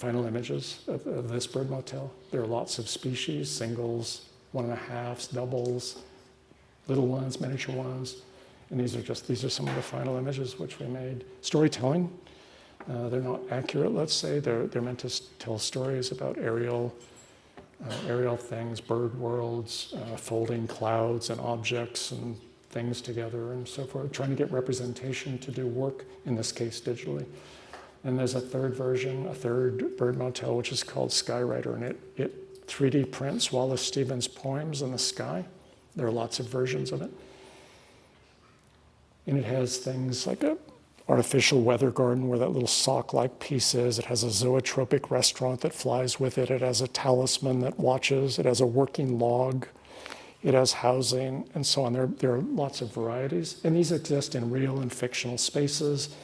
images of this bird motel. There are lots of species, singles, 1.5s, doubles, little ones, miniature ones, and these are some of the final images which we made. Storytelling, they're not accurate, let's say. They're meant to tell stories about aerial things, bird worlds, folding clouds and objects and things together and so forth, trying to get representation to do work, in this case digitally. And there's a third version, a third bird motel, which is called Skywriter, and it 3D prints Wallace Stevens' poems in the sky. There are lots of versions of it. And it has things like a artificial weather garden where that little sock-like piece is. It has a zoetropic restaurant that flies with it. It has a talisman that watches. It has a working log. It has housing, and so on. There are lots of varieties. And these exist in real and fictional spaces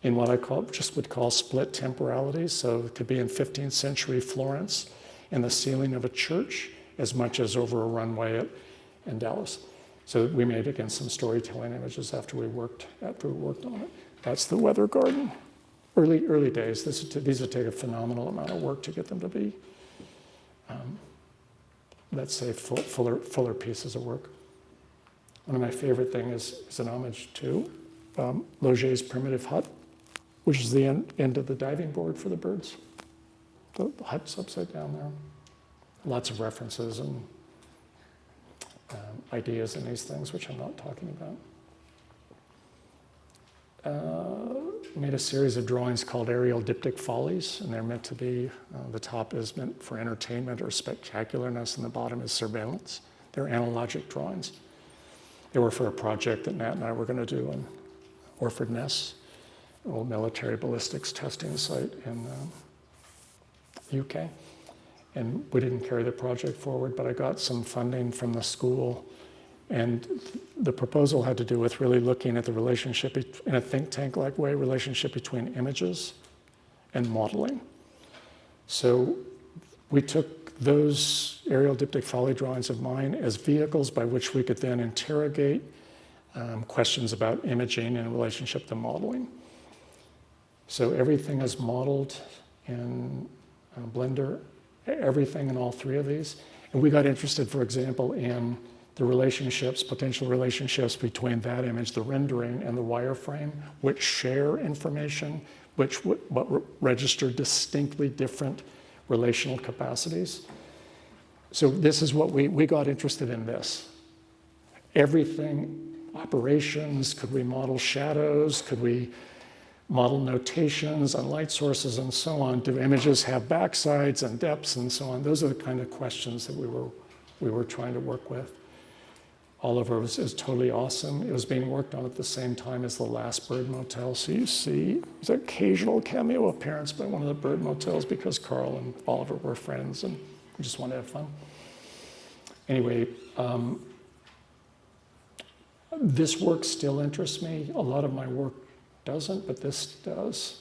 in what I would call split temporalities. So it could be in 15th century Florence in the ceiling of a church as much as over a runway in Dallas. So we made, again, some storytelling images after we worked on it. That's the weather garden. Early days. These would take a phenomenal amount of work to get them to be, let's say, fuller pieces of work. One of my favorite things is an homage to Loger's primitive hut, which is the end of the diving board for the birds. The hut's upside down there. Lots of references and ideas in these things, which I'm not talking about. Made a series of drawings called aerial diptych follies, and they're meant to be, the top is meant for entertainment or spectacularness, and the bottom is surveillance. They're analogic drawings. They were for a project that Nat and I were going to do in Orford Ness, an old military ballistics testing site in UK. And we didn't carry the project forward, but I got some funding from the school. And the proposal had to do with really looking at the relationship, in a think tank-like way, relationship between images and modeling. So we took those aerial diptych folly drawings of mine as vehicles by which we could then interrogate questions about imaging in relationship to modeling. So everything is modeled in Blender, everything in all three of these. And we got interested, for example, in the relationships, potential relationships between that image, the rendering, and the wireframe, which share information, but register distinctly different relational capacities. So this is what we got interested in this. Everything, operations, could we model shadows? Could we model notations on light sources and so on. Do images have backsides and depths and so on? Those are the kind of questions that we were trying to work with. Oliver is totally awesome. It was being worked on at the same time as the last bird motel. So you see there's an occasional cameo appearance by one of the bird motels because Carl and Oliver were friends and we just wanted to have fun. Anyway, this work still interests me. A lot of my work doesn't, but this does.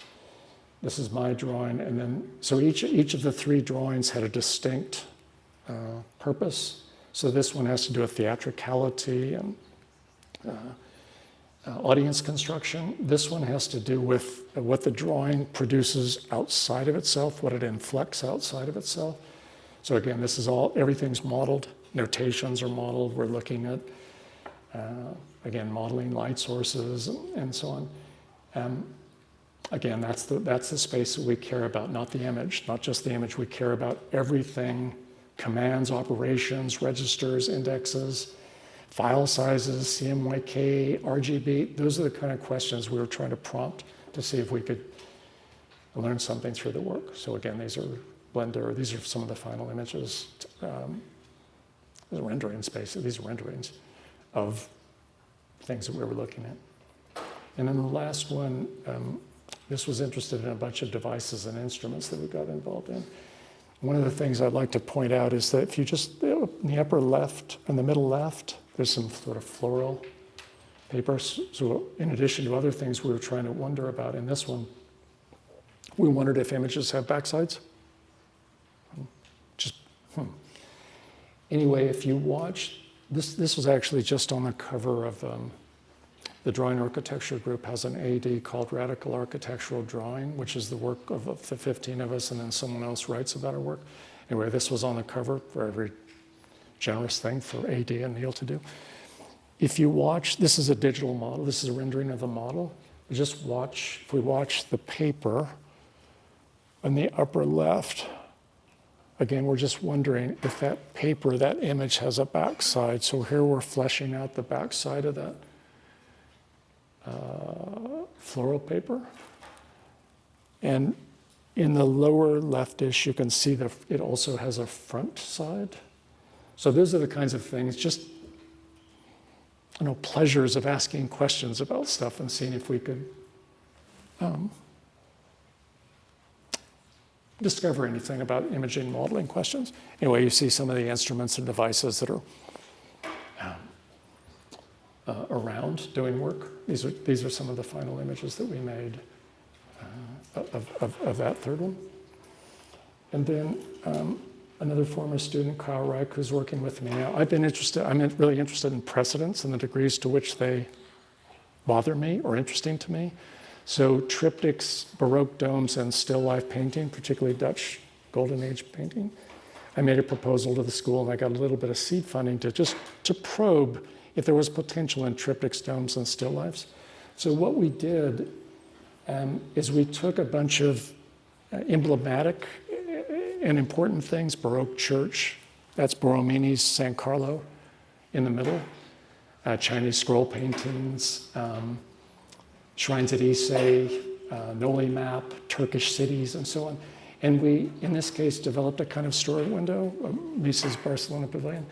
This is my drawing. And then, so each of the three drawings had a distinct purpose. So this one has to do with theatricality and audience construction. This one has to do with what the drawing produces outside of itself, what it inflects outside of itself. So again, this is everything's modeled. Notations are modeled. We're looking at, again, modeling light sources and so on. Again, that's the space that we care about, not the image, not just the image. We care about everything. Commands, operations, registers, indexes, file sizes, CMYK, RGB. Those are the kind of questions we were trying to prompt to see if we could learn something through the work. So again, these are Blender. These are some of the final images. These are renderings, basically. These are renderings of things that we were looking at. And then the last one, this was interested in a bunch of devices and instruments that we got involved in. One of the things I'd like to point out is that if you just, in the upper left, in the middle left, there's some sort of floral papers. So in addition to other things we were trying to wonder about in this one, we wondered if images have backsides. Anyway, if you watch, this was actually just on the cover of the Drawing Architecture group has an AD called Radical Architectural Drawing, which is the work of the 15 of us, and then someone else writes about our work. Anyway, this was on the cover, for a very generous thing for AD and Neil to do. If you watch, this is a digital model, this is a rendering of the model. Just watch, if we watch the paper on the upper left, again, we're just wondering if that paper, that image has a backside. So here we're fleshing out the backside of that floral paper. And in the lower leftish, you can see that it also has a front side. So those are the kinds of things, just pleasures of asking questions about stuff and seeing if we could discover anything about imaging modeling questions. Anyway, you see some of the instruments and devices that are around doing work. These are some of the final images that we made of that third one. And then another former student, Kyle Reich, who's working with me now. I'm really interested in precedents and the degrees to which they bother me or interesting to me. So triptychs, Baroque domes, and still life painting, particularly Dutch Golden Age painting. I made a proposal to the school and I got a little bit of seed funding to probe if there was potential in triptychs, domes, and still lifes. So what we did is we took a bunch of emblematic and important things, Baroque church, that's Borromini's San Carlo in the middle, Chinese scroll paintings, shrines at Ise, Noli map, Turkish cities, and so on. And we, in this case, developed a kind of story window, Mises Barcelona Pavilion.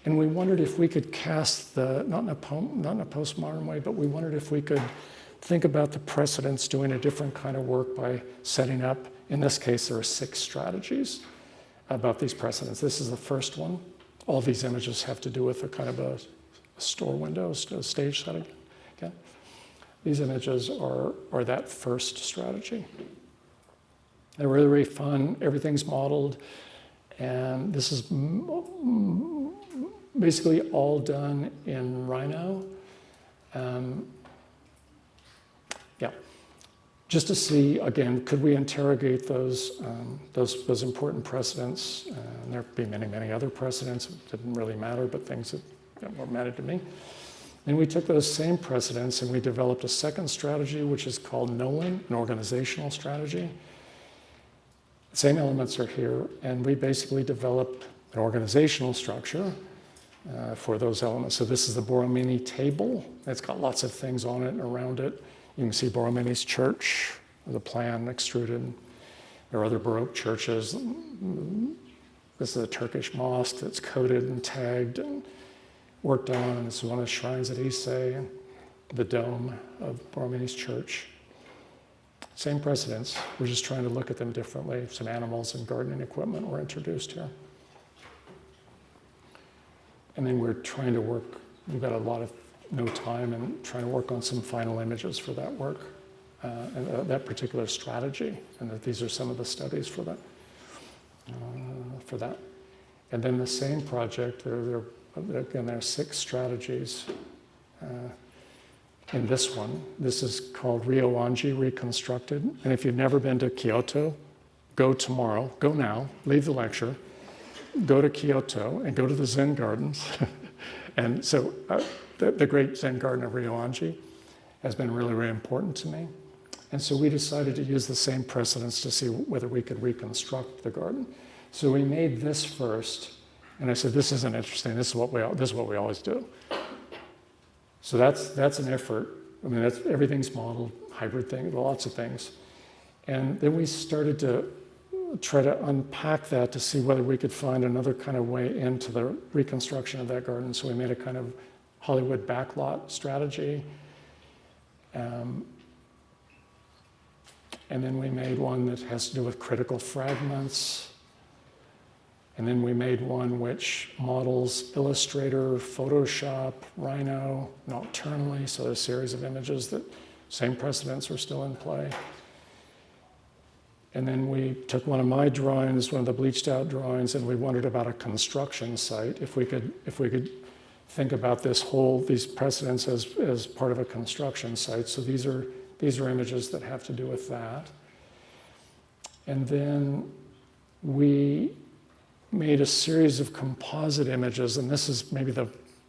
And we wondered if we could cast not in a postmodern way, but we wondered if we could think about the precedents doing a different kind of work by setting up, in this case, there are 6 strategies about these precedents. This is the first one. All these images have to do with a kind of a store window, a stage setting. Okay? These images are that first strategy. They're really, really fun. Everything's modeled. And this is basically all done in Rhino. Just to see, again, could we interrogate those important precedents? There'd be many, many other precedents. It didn't really matter, but things that were mattered to me. And we took those same precedents and we developed a second strategy, which is called knowing, an organizational strategy. The same elements are here, and we basically developed an organizational structure for those elements. So this is the Borromini table. It's got lots of things on it and around it. You can see Borromedes Church, the plan extruded. There are other Baroque churches. This is a Turkish mosque that's coded and tagged and worked on. This is one of the shrines at Issei, the dome of Borromedes Church. Same precedents. We're just trying to look at them differently. Some animals and gardening equipment were introduced here. And then we're trying to work, we've got a lot of no time and trying to work on some final images for that work, and that particular strategy. And that these are some of the studies for that. And then the same project, there are 6 strategies. In this one, this is called Ryoanji Reconstructed. And if you've never been to Kyoto, go tomorrow, go now, leave the lecture, go to Kyoto and go to the Zen gardens. And so the great Zen garden of Ryoanji has been really, really important to me. And so we decided to use the same precedents to see whether we could reconstruct the garden. So we made this first, and I said, this isn't interesting, this is what we always do. So that's an effort. I mean, everything's modeled, hybrid thing, lots of things. And then we started to try to unpack that to see whether we could find another kind of way into the reconstruction of that garden. So we made a kind of Hollywood backlot strategy. And then we made one that has to do with critical fragments. And then we made one which models Illustrator, Photoshop, Rhino nocturnally. So there's a series of images that same precedents are still in play. And then we took one of my drawings, one of the bleached out drawings, and we wondered about a construction site. If we could think about these precedents as part of a construction site. So these are images that have to do with that. And then we made a series of composite images, and this is maybe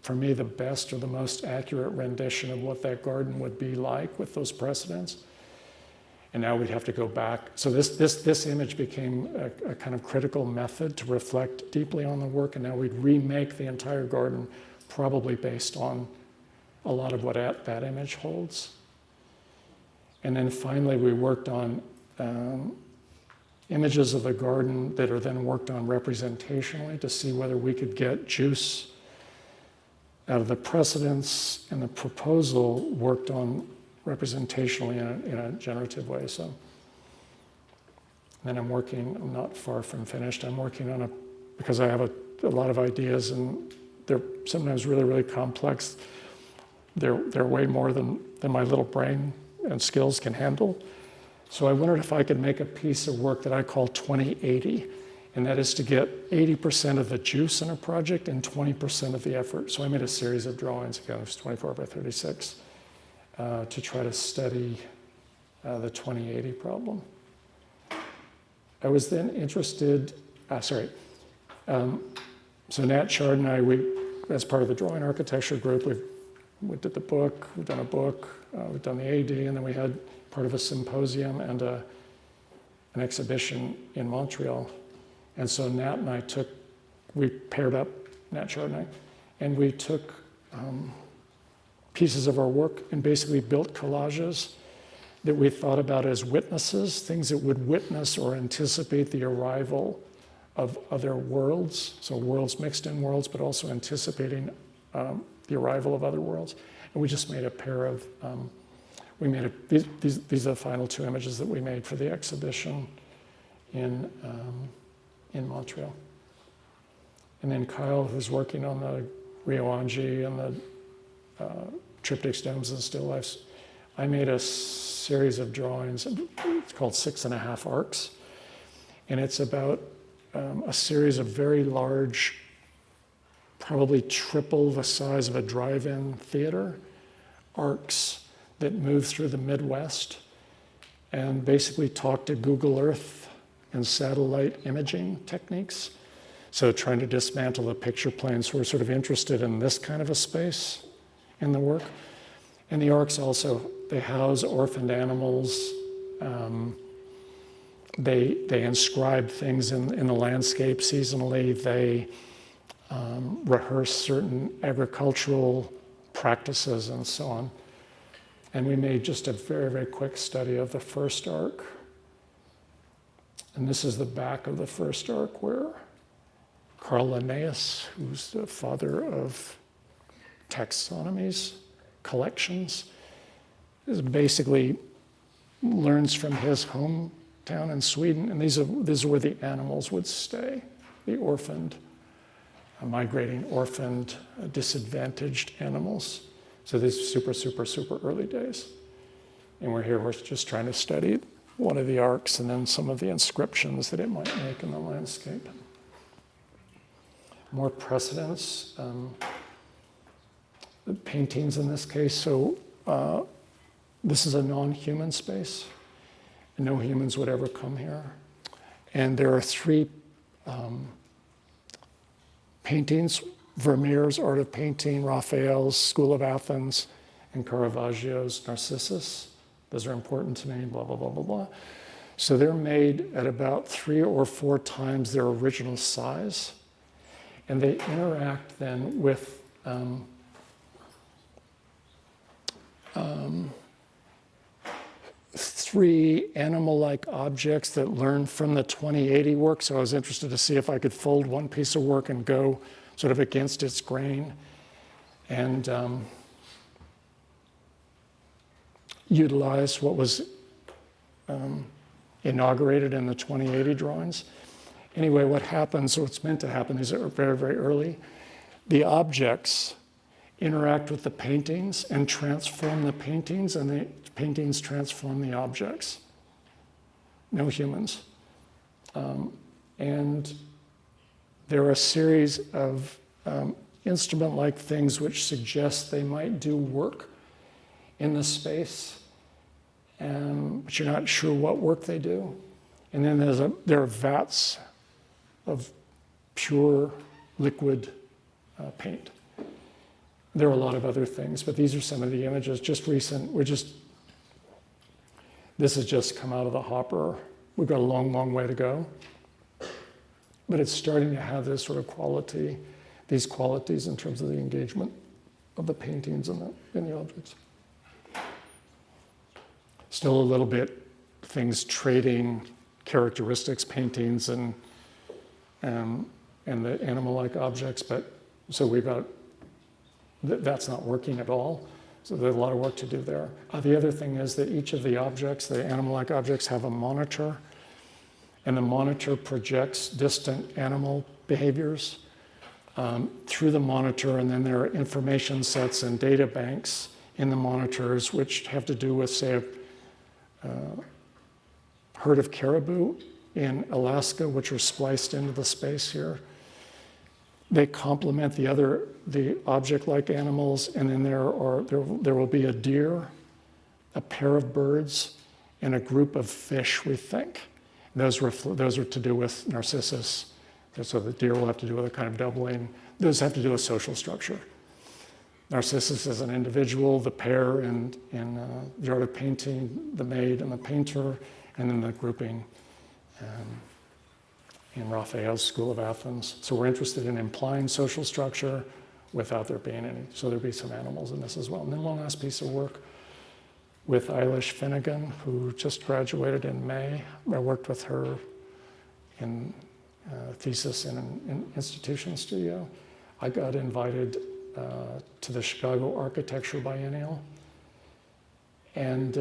for me the best or the most accurate rendition of what that garden would be like with those precedents. And now we'd have to go back. So this image became a kind of critical method to reflect deeply on the work, and now we'd remake the entire garden probably based on a lot of what that image holds. And then finally we worked on images of the garden that are then worked on representationally to see whether we could get juice out of the precedents and the proposal worked on representationally in a generative way. So then I'm not far from finished. I'm working on because I have a lot of ideas and they're sometimes really, really complex. They're way more than my little brain and skills can handle. So I wondered if I could make a piece of work that I call 20/80, and that is to get 80% of the juice in a project and 20% of the effort. So I made a series of drawings, again, it was 24 by 36, to try to study the 20/80 problem. I was then interested, so Nat Chard and I, as part of the drawing architecture group, we did the book, we've done a book, we've done the AD, and then we had part of a symposium and an exhibition in Montreal. And so Nat and I we paired up, Nat Chard and we took pieces of our work and basically built collages that we thought about as witnesses, things that would witness or anticipate the arrival of other worlds, so worlds mixed in worlds, but also anticipating the arrival of other worlds. And we just made a pair of, these are the final 2 images that we made for the exhibition in Montreal. And then Kyle, who's working on the Ryoanji and the triptychs, domes, and still lifes, I made a series of drawings. It's called 6.5 Arcs. And it's about a series of very large, probably triple the size of a drive-in theater, arcs that move through the Midwest and basically talk to Google Earth and satellite imaging techniques. So trying to dismantle the picture plane. So we're sort of interested in this kind of a space in the work. And the arcs also, they house orphaned animals. They inscribe things in the landscape seasonally. They rehearse certain agricultural practices and so on. And we made just a very, very quick study of the first arc. And this is the back of the first arc where Carl Linnaeus, who's the father of taxonomies, collections, is basically learns from his hometown in Sweden. And these are where the animals would stay, the orphaned, migrating orphaned, disadvantaged animals. So these are super, super, super early days. And we're just trying to study one of the arcs and then some of the inscriptions that it might make in the landscape. More precedents, the paintings in this case. So this is a non-human space. No humans would ever come here. And there are three paintings: Vermeer's Art of Painting, Raphael's School of Athens, and Caravaggio's Narcissus. Those are important to me, blah, blah, blah, blah, blah. So they're made at about 3 or 4 times their original size. And they interact then with three animal-like objects that learn from the 2080 work. So I was interested to see if I could fold one piece of work and go sort of against its grain and utilize what was inaugurated in the 2080 drawings. Anyway, what happens, what's meant to happen, these are very, very early. The objects interact with the paintings and transform the paintings, and the paintings transform the objects. No humans. And there are a series of instrument-like things which suggest they might do work in the space, but you're not sure what work they do. And then there are vats of pure liquid paint. There are a lot of other things, but these are some of the images, just recent. This has just come out of the hopper. We've got a long, long way to go. But it's starting to have this sort of quality, these qualities in terms of the engagement of the paintings and the objects. Still a little bit things trading characteristics, paintings and the animal-like objects, but so we've got, that's not working at all. So there's a lot of work to do there. The other thing is that each of the objects, the animal-like objects, have a monitor, and the monitor projects distant animal behaviors through the monitor, and then there are information sets and data banks in the monitors which have to do with, say, a herd of caribou in Alaska, which are spliced into the space here. They complement the object-like animals, and then there will be a deer, a pair of birds, and a group of fish, we think. Those are to do with Narcissus. So the deer will have to do with a kind of doubling. Those have to do with social structure. Narcissus is an individual, the pair in the Art of Painting, the maid and the painter, and then the grouping in Raphael's School of Athens. So we're interested in implying social structure without there being any. So there'll be some animals in this as well. And then one last piece of work with Eilish Finnegan, who just graduated in May. I worked with her in a thesis in an institution studio. I got invited to the Chicago Architecture Biennial and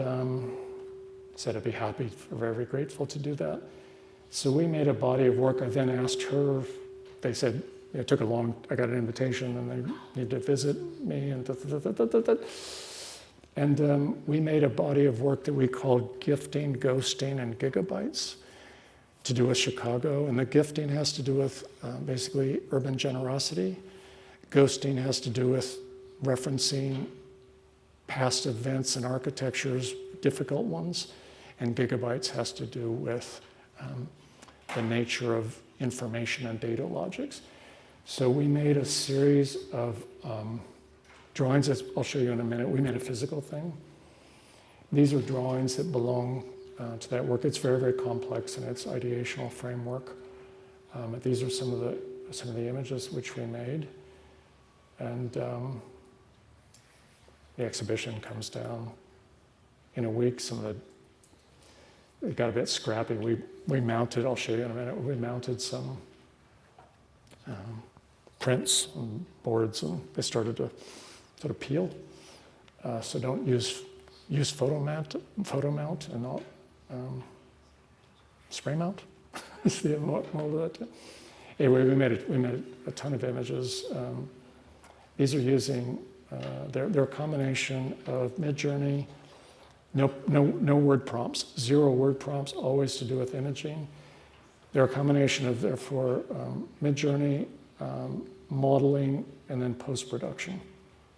said I'd be happy, very, very grateful to do that. So we made a body of work. I then asked her, they said, it took a long, I got an invitation and they needed to visit me and we made a body of work that we called Gifting, Ghosting, and Gigabytes to do with Chicago. And the gifting has to do with basically urban generosity. Ghosting has to do with referencing past events and architectures, difficult ones. And Gigabytes has to do with the nature of information and data logics. So we made a series of drawings, as I'll show you in a minute. We made a physical thing. These are drawings that belong to that work. It's very, very complex in its ideational framework. But these are some of the images which we made. And the exhibition comes down in a week. It got a bit scrappy. We mounted, I'll show you in a minute, we mounted some prints and boards, and they started to sort of peel. So don't use photo mount and not spray mount. Is the mold of that. Anyway, we made a ton of images. These are using they're a combination of Midjourney, no word prompts, 0 word prompts, always to do with imaging. They're a combination of therefore Midjourney, modeling, and then post-production.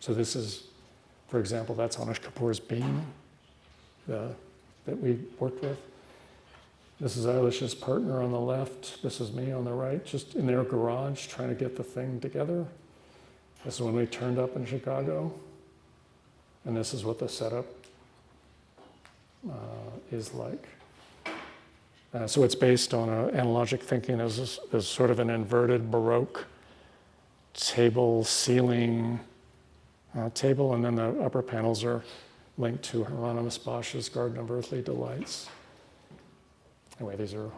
So this is, for example, that's Anish Kapoor's beam that we worked with. This is Eilish's partner on the left. This is me on the right, just in their garage trying to get the thing together. This is when we turned up in Chicago. And this is what the setup is like. So it's based on analogic thinking as sort of an inverted Baroque table, ceiling table, and then the upper panels are linked to Hieronymus Bosch's Garden of Earthly Delights. Anyway, these are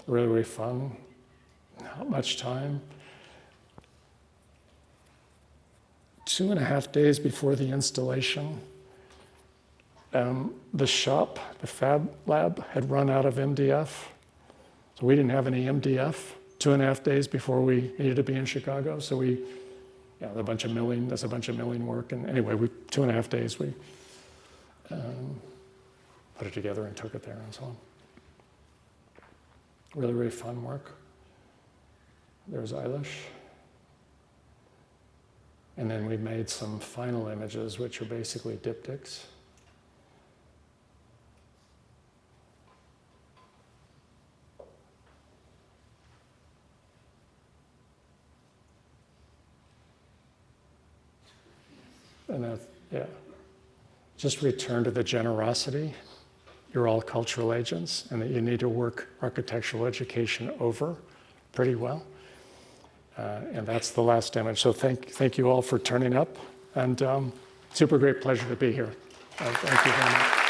really, really fun. Not much time. 2.5 days before the installation, the shop, the fab lab, had run out of MDF. So we didn't have any MDF 2.5 days before we needed to be in Chicago. So that's a bunch of milling work. And anyway, 2.5 days, we put it together and took it there and so on. Really, really fun work. There's Eilish. And then we made some final images, which are basically diptychs. And that, just return to the generosity. You're all cultural agents, and that you need to work architectural education over pretty well. And that's the last image. So thank you all for turning up, and super great pleasure to be here. Thank you very much.